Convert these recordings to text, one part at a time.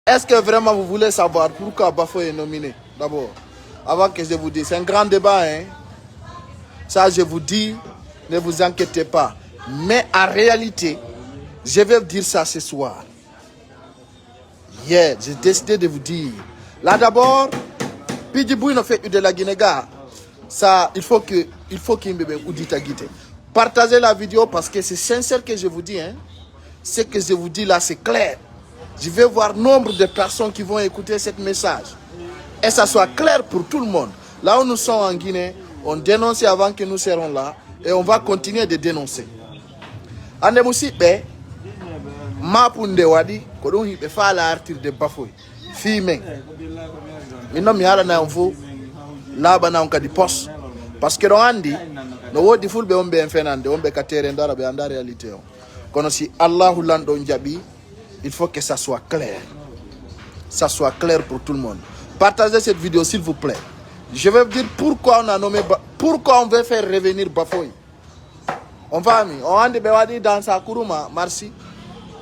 Est-ce que vraiment vous voulez savoir pourquoi Bafo est nominé? D'abord, avant que je vous dise, c'est un grand débat, hein. Ça, je vous dis, ne vous inquiétez pas. Mais en réalité, je vais vous dire ça ce soir. Hier, j'ai décidé de vous dire. Là d'abord, Pidjibouy ne fait de la Guinée. Ça, il faut qu'il me dise. Partagez la vidéo parce que c'est sincère que je vous dis. Hein. Ce que je vous dis là, c'est clair. Je vais voir nombre de personnes qui vont écouter ce message. Et ça soit clair pour tout le monde. Là où nous sommes en Guinée, on dénonçait avant que nous serons là. Et on va continuer de dénoncer. Ande Moussibe, Mapunde Wadi, Kodon Hibe Fala Artir de Bafoy. Fime. Maintenant, je vais vous là bas na di poste parce que dans Andi, no wodi fulbe on be fenande, on be katere ndara be anda réalité. Kono si Allahu lando njabi, il faut que ça soit clair. Ça soit clair pour tout le monde. Partagez cette vidéo s'il vous plaît. Je vais vous dire pourquoi on a nommé pourquoi on veut faire revenir Bafoy. On va mi, on andi be wadi dans sa kuruma marsi.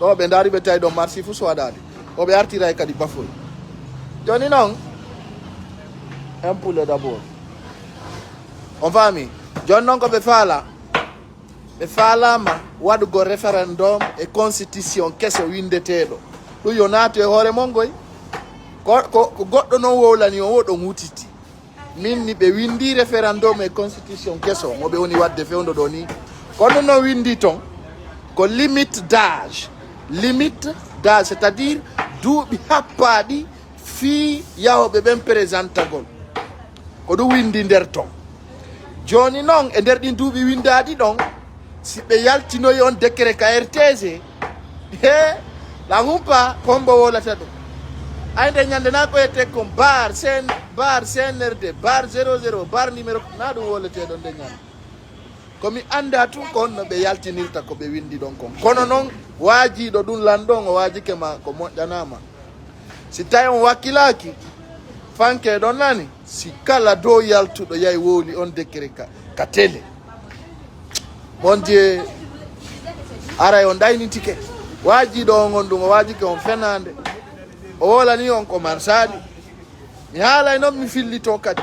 Do be ndari be tay do marsi fu so wadadi. O be artira e kadi Bafoy. Joni non un poulet d'abord. On va mi. John non ko be fala ma wadu go référendum et constitution kese windetedo. Du yonate hore mongoy. Ko goddo non wowlani o wodo mutiti. Min ni be windi référendum et constitution keso mo be woni wadde fewndo do ni. Kono no windi ton ko limite d'âge. Limite d'âge, c'est-à-dire duubi happadi fi yahobe ben présentagol. Ko du windi nder ton joni non e nder din duubi windadi don si be yaltinoyi on décret ka RTG la humpa kombo wolata do ayde nyande na ko ete ko bar CNRD bar 00 bar numéro na dum wolete don de nyande komi anda tu kon no be yaltinirta ko be windi don kon kono non waji do dun landon o waji ke ma ko mojanama si tayon wakilaki fanke don nani si kala do yaltudo yai woli on décret ka tele mon dieu ara on dayni tike waji do ngondum waji ke on fenande o wala ni on ko marsadi mi hala no mi fillito kadi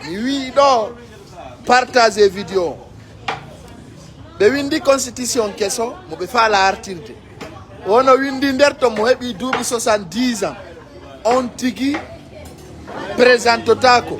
mi wi do partager vidéo be windi constitution keso mo be fala artirde wono windi nder to mo hebi duubi 70 ans on tigi présente tako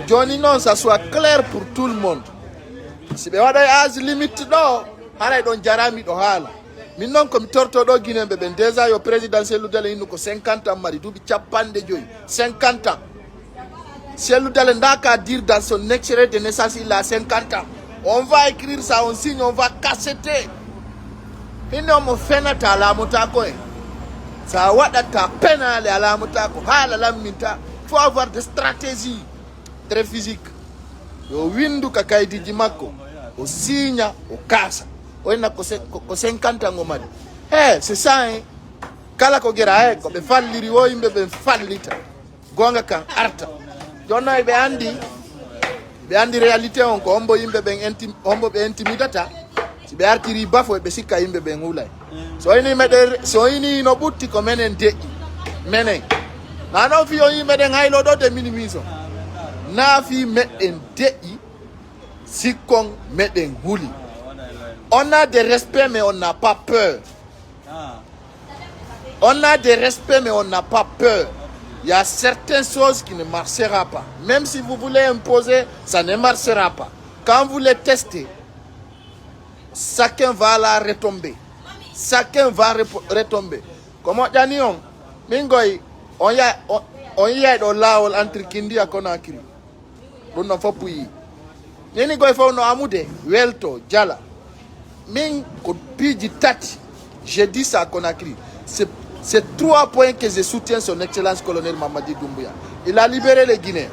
joni non ça soit clair pour tout le monde si be wada âge limite do haray don jarami do hala min non ko mi torto do Guinée be ben déjà yo président Cellou Dalein ko 50 ans mari duubi capande joyi 50 ans Cellou Dalein ndaka dire dans son extrait de naissance il a 50 ans on va écrire ça on signe on va casseter ino mo fenata la mutako ça wadata penale ala mutako hala laminta faut avoir des stratégies très physiques yo windu ka kaydiji makko o signa o kasa o ina ko 50 ngomadi c'est ça hein kala ko gera ko be falliri wo yimbe be fallita gonga kan arta jonna be andi réalité on ko ombo yimbe be intimidata si be artiri bafo be sikka yimbe be ngulay so ini no butti ko menen deji menen na no fi on yimbe de ngaylo do de minimiso na fi meden deji sikon meden huli. On a des respects mais on n'a pas peur. On a des respects mais on n'a pas peur. Il y a certaines choses qui ne marchera pas. Même si vous voulez imposer, ça ne marchera pas. Quand vous les testez, chacun va la retomber. Chacun va retomber. Comment Danion, Mingoy, on y a dans la entre Kindi et Conakry. On n'a pas pu. Nini goy fa no amude welto jala. Min ko piji tati. J'ai dit ça à Conakry. C'est 3 points que je soutiens son excellence colonel Mamadi Doumbouya. Il a libéré les Guinéens.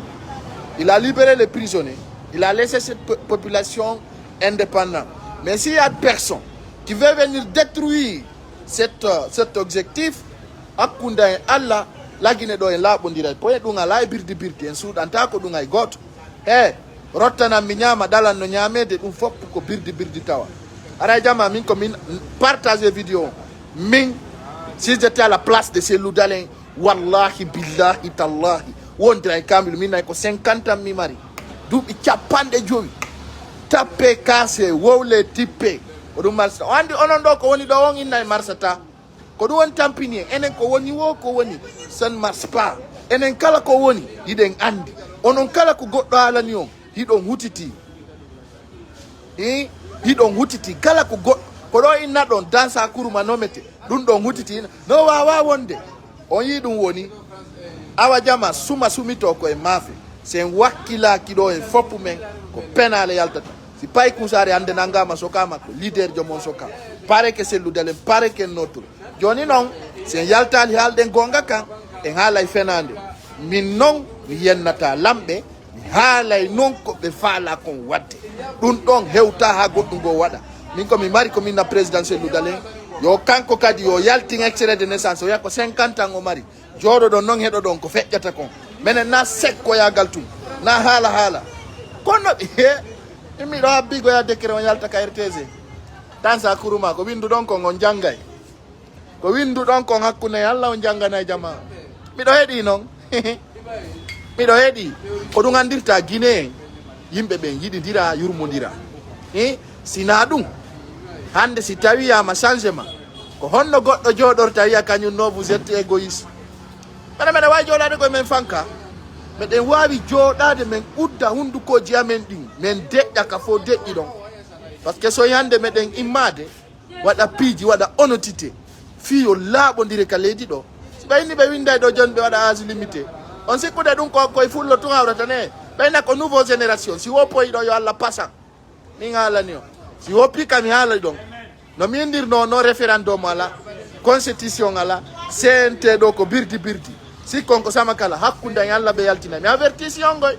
Il a libéré les prisonniers. Il a laissé cette population indépendante. Mais s'il y a personne qui veut venir détruire cet objectif, Akunda Allah, la Guinée doit être là pour dire que dunga la birdi en Soudan tako dunga got. Rotana minyama dala no nyame de dum fop ko birdi tawa. Ara jama min ko min partager vidéo min si j'étais à la place de ces loudalins, wallahi billahi tallahi wondra kamil mina ko 50 ans mi mari dubi capande jowi tappe kase wowle tippe ko dum marsa andi onon do ko woni do won inna marsata ko dum won tampini enen ko woni wo ko woni san marche pas enen kala ko woni yiden andi onon kala ko goddo alani on hidon hutiti hidon hutiti kala ko goddo ko do inna don dansa kuruma no mete dum don hutiti no wawa wonde on yi dum woni awa jama suma sumito ko e mafe sen wakila kido e fopu men ko penale yaltata si pay kusare ande nangama soka makko leader jomon soka pare que c'est ludalen pare que notre joni non sen yaltal halde gonga kan en halay fenande min non mi yennata lambe mi halay non ko be fala kon wadde dun don hewta ha goddum go wada min ko mi mari ko min na présidentiel ludalen yo kanko kadi yo yalting extrait de naissance o yakko 50 ans o mari jodo don non hedo don ko fejjata kon menen na sekko ya galtum na hala kono he mi do abbi go ya décret on yalta ka RTZ dansa kuruma ko windu don ko ngon jangay ko windu don ko hakkune yalla on jangana jama mi do hedi non mi do hedi ko dum andirta Guinée yimbe be yidi dira yurmondira sina dum hande si tawi ya ma changement ko honno goddo jodorta wiya kanyum no vous êtes égoïste mena way jodade ko men fanka meden wawi jodade men udda hundukoji amen din men deƴƴa ka fo deƴƴi don parce que so yande meden immade wada piiji wada honotité fiyo laabodire ka leydi do si bayni be winday do jon be wada âge limité on sikkude dum ko koy fullo tun hawrata ne bayna ko nouveau génération si wopoyi do yo Allah passa ni ngalani o si wopi kam hala don no mindir no référendum ala constitution ala CNT do ko birdi si konko sama kala hakkunde yalla be yaltina mi avertissement ngoy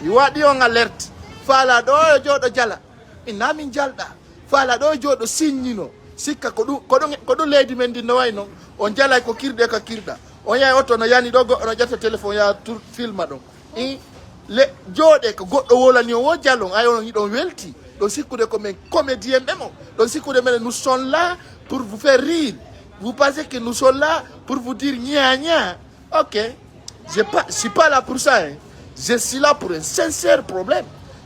mi wadi on alerte fala do jodo jala ina min jalda fala do jodo signino sikka ko du leydi men dinno wayno on jala ko kirde ka kirda on yay auto no yani do no jata téléphone ya tour filma don le jode ko goddo wolani o jalon ayon yidon welti do sikkude ko men comédien memo do sikkude men nous sommes là pour vous faire rire vous pensez que nous sommes là pour vous dire nya nya. Ok, je suis pas là pour ça. Hein. Je suis là pour un sincère problème.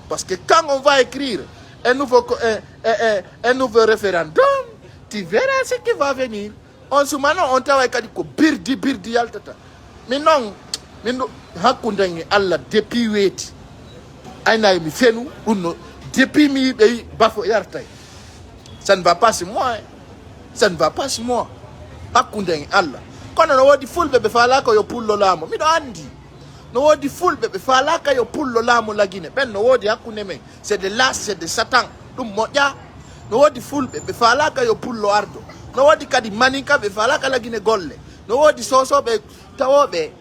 Parce que quand on va écrire un nouveau référendum, tu verras ce qui va venir. On se mano on travaille kadiko birdi yaltata. Mais non, hakundangi Allah depuis wait. Aina mi fenu uno depuis mi bafo yartai. Ça ne va pas sur moi. Hein. Ça ne va pas sur moi. Hakundangi Allah. Kono no wodi fulbe be falaka yo pullo lamo mi do andi no wodi fulbe be falaka yo pullo lamo lagine ben no wodi hakune men c'est de l'as c'est de satan dum moja no wodi fulbe be falaka yo pullo ardo no wodi kadi manika be falaka lagine golle no wodi soso be tawobe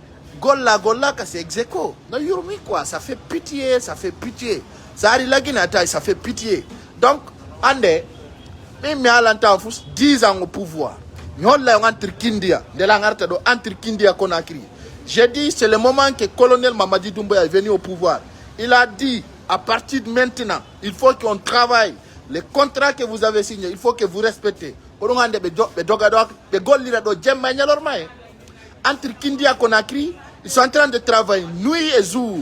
golla ka c'est execo no yurmi quoi ça fait pitié ça ari lagine ata ça fait pitié donc ande mi alanta fus 10 ans au pouvoir entre Kindia, de la entre Kindia Conakry. J'ai dit, c'est le moment que le colonel Mamadi Doumbouya est venu au pouvoir. Il a dit, à partir de maintenant, il faut qu'on travaille. Les contrats que vous avez signés, il faut que vous respectez. Entre Kindia Conakry, ils sont en train de travailler nuit et jour.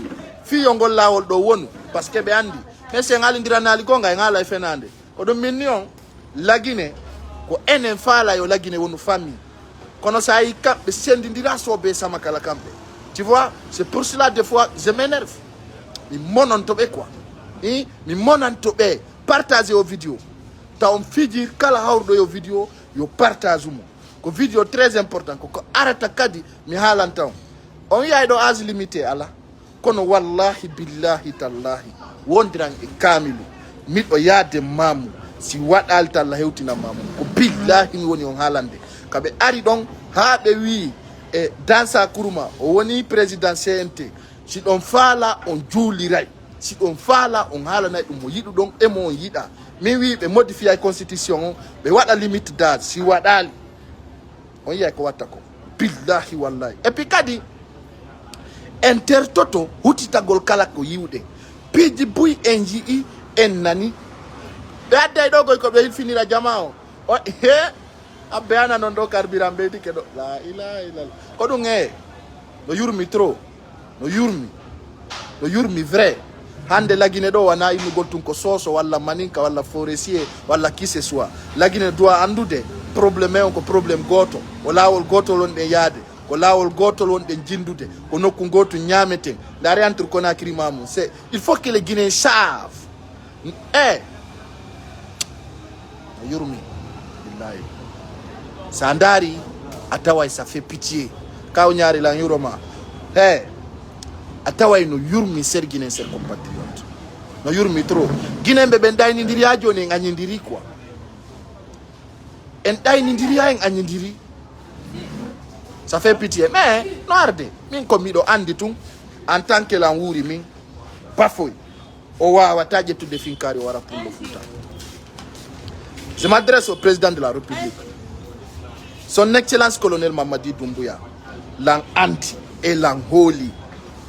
Parce que mais c'est un Konga, Fernande. La Guinée. Ko enen fala yo lagine wonu famille kono sa yi kambe sendindira so be sama kala kambe tu vois c'est pour cela des fois je m'énerve mi monon to be quoi mi monon to be partager aux vidéos ta on fijir kala hawdo yo vidéo yo partage mo ko vidéo très important ko arata kadi mi halanta on yaay do âge limité ala kono wallahi billahi tallahi wondiran e kamilu mido yaade mamu si wadal talla hewtina mamu ko billahi mi woni on halande kabe ari don haabe wi e dansa kuruma o woni président CNT si don fala on juuliray si don fala on halana dum mo yidu don e mo yida mi wi be modifier constitution be wada limite d'âge si wadali on yey ko watta ko billahi wallahi e puis kadi intertoto hutitagol kala ko yiwde piji buy enji en nani Dadde do go ko be finira jamao abbeana non do carburant be dike do la ilaha illallah ko dum e no yurmi trop no yurmi vrai hande lagine do wana imi goltun ko soso walla maninka walla forestier walla qui ce soit lagine doit andude problème on ko problème goto o lawol goto lon de yaade ko lawol goto lon de jindude ko nokku goto nyamete ndare entre Conakry mamou c'est il faut que les Guinéens savent yurmi billahi sandari atawa ça fait pitié kaw ñaari la yuroma atawa no yurmi ser Guinéen ser compatriote no yurmi trop Guinéen be ben dayni ndiri ya joni ngani ndiri quoi en dayni ndiri ya ngani ndiri ça fait pitié mais no arde min ko mi do andi tum en tant que la wuri min pafoy o wawa taje tudde finkari wara pour le Fouta. Je m'adresse au président de la République, son excellence colonel Mamadi Doumbouya, lang anti et lang holy,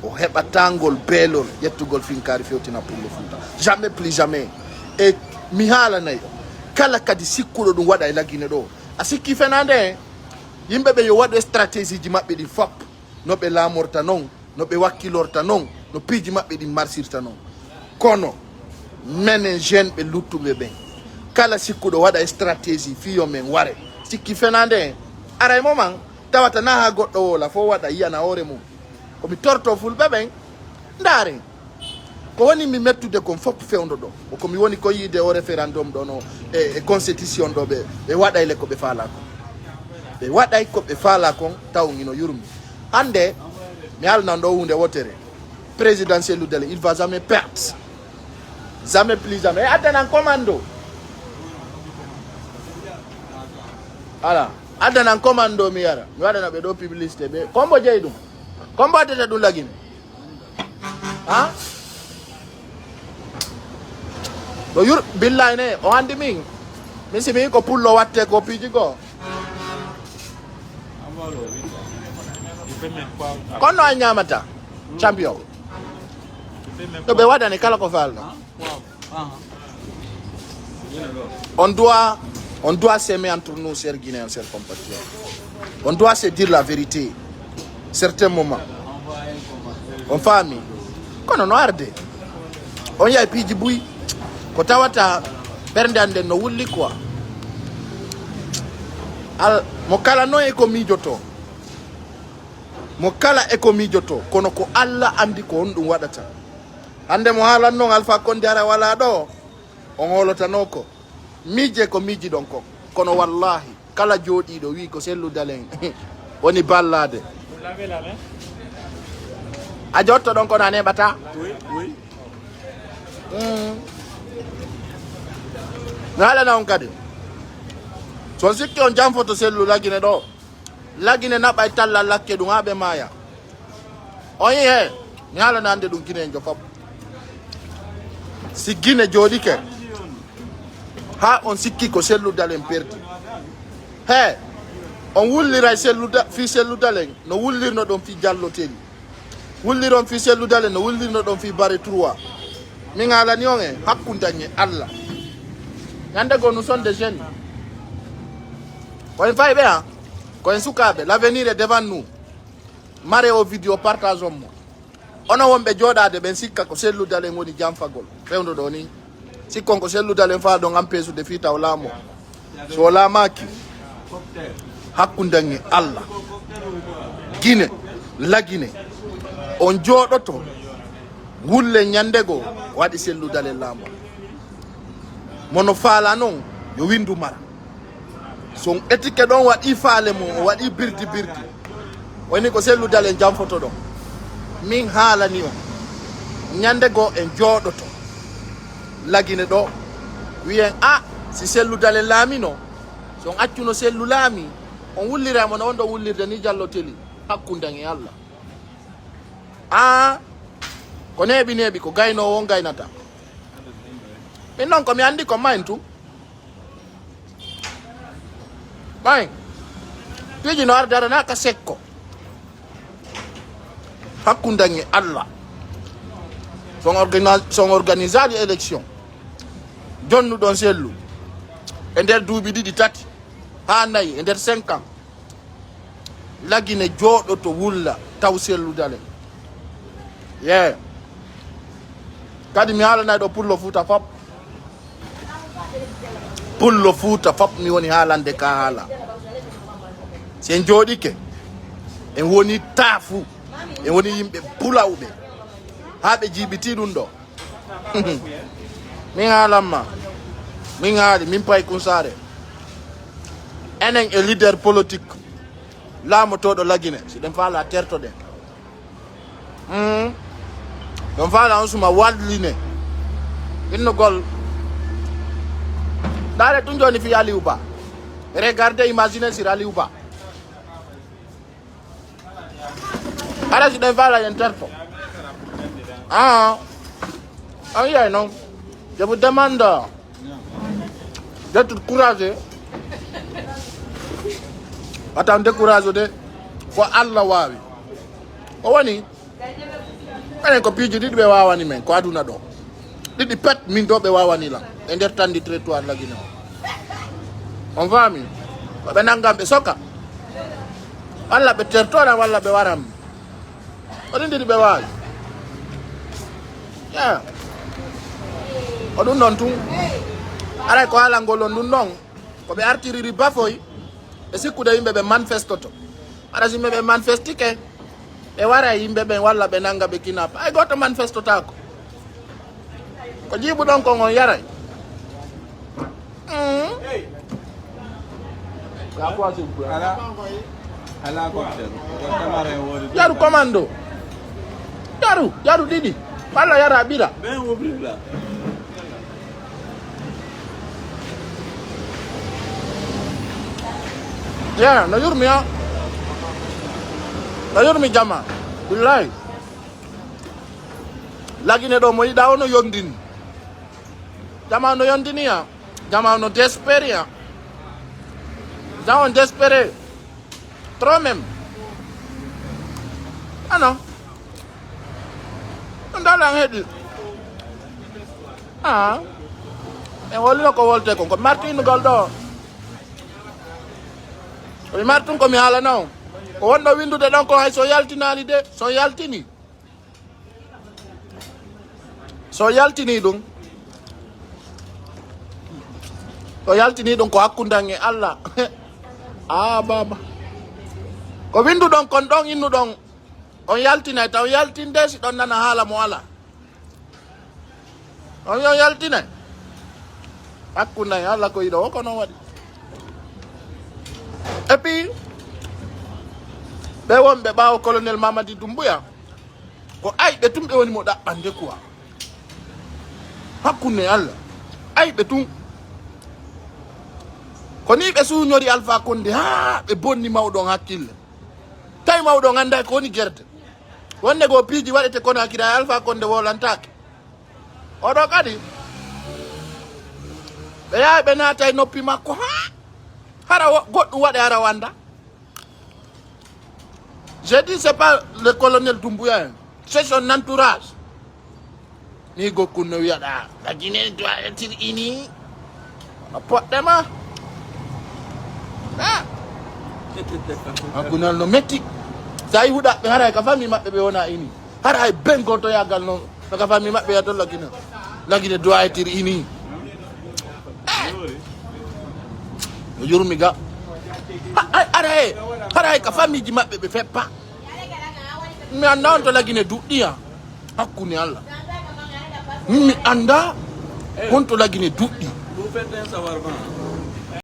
au hebatangol belol yettugol finkari fiotina pour le Fouta. Jamais plus jamais. Et mihala nayo kala kadi sikkulo dum wada ila Guinée do. Asiki fenande yimbe be yo wada stratégie ji mabbe di fop no be lamorta non, no be wakilorta non, no piji mabbe di marsirta non. Kono menen jeune be luttube ben. Kala sikkudo wada stratégie fiyo men ware sikki fenande aray moment tawata na ha goddo la fo wada yana hore mum ko mi torto fulbe ben ndare ko woni mi mettude kon fop fewndo do ko mi woni ko yide o référendum do no e constitution do be wada ile ko be faala ko be wada ko be faala kon taw ngino yurmi hande mi alna ndo hunde wotere présidentiel dele il va jamais perdre jamais plus jamais attenan commando. Ala adana commando mi yara mi wada na be do publicité be kombo jeydum kombo atata dum lagine do yur billahi ne o andi min simi ko pullo watte ko piji go kono a nyamata champion to be wada ne kala ko falno on doit s'aimer entre nous, chers Guinéens, chers compatriotes. On doit se dire la vérité. Certains moments. On famille. Quand on a arde. On y a pi djiboui. Quand on a perdande no wuli quoi. Al mokala no eko mijoto. Mokala eko mijoto. Kono ko Allah andi ko on dum wadata. Ande mo hala non Alpha Condé ara wala do. On holota noko. Mije ko miji donko kono wallahi kala jodi do wi ko sellu dalen woni ballade laver la main a jotto donko nane bata oui nala na on kadi so sikki on jam photo sellu lagine do lagine na bay talla lakke dum abe maya on yi nala nande dum Guinée jo fop si Guinée jodi ke ha on sikki ko sellu dalen perdi on wullira fi sellu dalen no wullirno don fi jalloteli wulliron fi sellu dalen no wullirno don fi bare 3 mi ngala ni on hakkundagne Allah nyande go nous sommes des jeunes ko en fay be ko en sukabe l'avenir est devant nous mare o vidéo partageons mo ono wonbe jodade ben sikka ko sellu dalen woni jamfagol fewndo do ni si konko sellu dalen fa do ngam pesu de fita olamo so la maki hakkundangi Allah Guinée lagine on jodoto wulle nyandego wadi sellu dalen lamo mono faala non yo windu mara son etike don wadi faale mo wadi birdi woni ko sellu dalen jam foto do min hala ni o nyandego en jodoto lagine do wiyen si sellu dalen lamino son accuno sellu lami on wullira mo non do wullirde ni jalloteli hakkundangi Allah ko nebi ko gayno won gaynata min non ko mi andi ko mayntu bay piji no ardara na ka sekko hakkundangi Allah son organisation élection jonnu don sellu e der duubi didi tati ha nayi e nder 5 ans lagine jooɗo to wulla taw selludale ye kadi mi haalanay ɗo pullo Fuuta fop pullo Fuuta fop mi woni haalande ka haala sen jooɗike en woni taafu en woni yimɓe bulawɓe ha ɓe jiibiti ɗum ɗo min haalanma min haali min pay Kunsare enen e leader politique laamotoɗo lagine si ɗen faala tertoɗen ɗon faala on suma walline innugol ndaare tun joni fi Aliou Ba regardez imaginez sur Aliou Ba ara si ɗen faala yen terto yay non je vous demande d'être courageux atan découragé de ko Allah waawi o woni enen ko piiji ɗiɗi ɓe wawani men ko aduna ɗo ɗiɗi pet min ɗo ɓe wawani lam e nder tandi trottoir lagine o on faami ko ɓe nanngam ɓe soka walla ɓe tertoɗam walla ɓe waram oɗin ɗiɗi ɓe waawi o ɗum ɗon tun aray ko haalangol on ɗum ɗon ko ɓe artiriri bafoy e sikkude yimɓe ɓe manifestoto aɗa si yimɓe ɓe manifestike ɓe wara yimɓe ɓen walla ɓe nanga ɓe kinapa ay goto manifestotako ko jiiɓu ɗon kon on yaray yaru commando yaru ɗiɗi walla yara ɓira no yurmi no yurmi jama billahi lagine ɗo mo yiɗa ono yondini jama no yondini jama no désespéré jama on désespéré trop même non ɗum dalan heeɗi e wolino ko wolte kon ko martinugal ɗo o martun ko mi haalana on ko wonɗo windude ɗon ko hay so yaltinali de so yaltini ɗum so yaltini ɗum ko hakkudan e Allah baba ko windu ɗon kon ɗon innu ɗon on yaltinay taw yaltinde si ɗon nana haala mo ala on yo yaltinay hakkudan Allah ko yiɗo o ko noon waɗi et puis ɓe wonɓe ɓaawo colonel Mamadi Doumbouya ko ayɓe tum ɓe woni mo ɗaɓɓande quoi hakkunde Allah ayɓe tum ko ni ɓe suñori Alpha Condé ha ɓe bonni mawɗon hakkille tawi mawɗon anda ko woni guerde wonde go piiji waɗete kono hakkida Alpha Condé wolantake oɗo kadi ɓe yaha ɓe naata e noppi makko hara goɗɗum waɗe hara wanda j'ai dit c'est pas le colonel Doumbouya c'est son entourage ni gokkun no wiyaɗa lagine doit être ini a poɗɗema hakkunal no metti sa yi huɗaɓe hara ka famille maɓɓe ɓe wona ini hara hay bengol to yagal noon no ka famille maɓɓe yato lagine doit être ini no yurmi ga hara ka famille ji maɓɓe ɓe feppa mi anda on to lagine duɗɗiya hakkunde Allah mi anda on to lagine duɗɗi